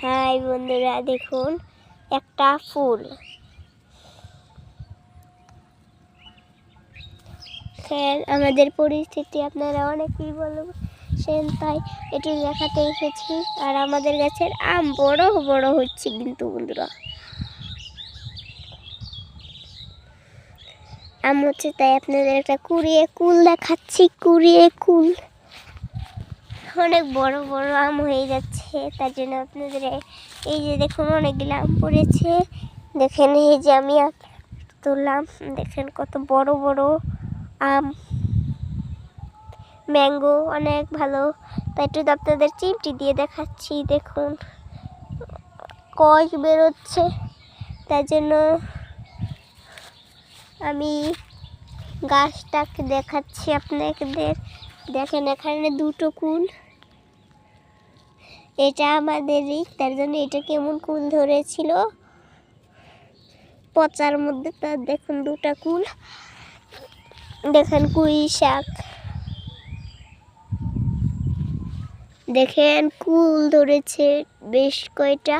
High বন্ধুরা, দেখুন একটা ফুল। আমাদের পরিস্থিতি আপনারা অনেকেই বলছেন, তাই একটু দেখাতে এসেছি। আর আমাদের গাছের আম বড় বড় হচ্ছে কিন্তু বন্ধুরা, আম হচ্ছে, তাই আপনাদের একটা কুড়িয়ে কুল দেখাচ্ছি। কুড়িয়ে কুল অনেক বড় বড় আম হয়ে যাচ্ছে, তার জন্য আপনাদের এই যে দেখুন অনেকগুলো আম পড়েছে। দেখেন এই যে আমি তুললাম, দেখেন কত বড় বড় আম। ম্যাঙ্গো অনেক ভালো, তাই একটু আপনাদের চিমটি দিয়ে দেখাচ্ছি। দেখুন কষ বেরোচ্ছে, তার জন্য আমি গাছটাকে দেখাচ্ছি আপনাদের। দেখেন এখানে দুটো কুল, এটা আমাদেরই, তার জন্য এটা কেমন কুল ধরেছিল পচার মধ্যে, তার দেখুন দুটা কুল। দেখেন কুই শাক, দেখেন কুল ধরেছে বেশ কয়টা।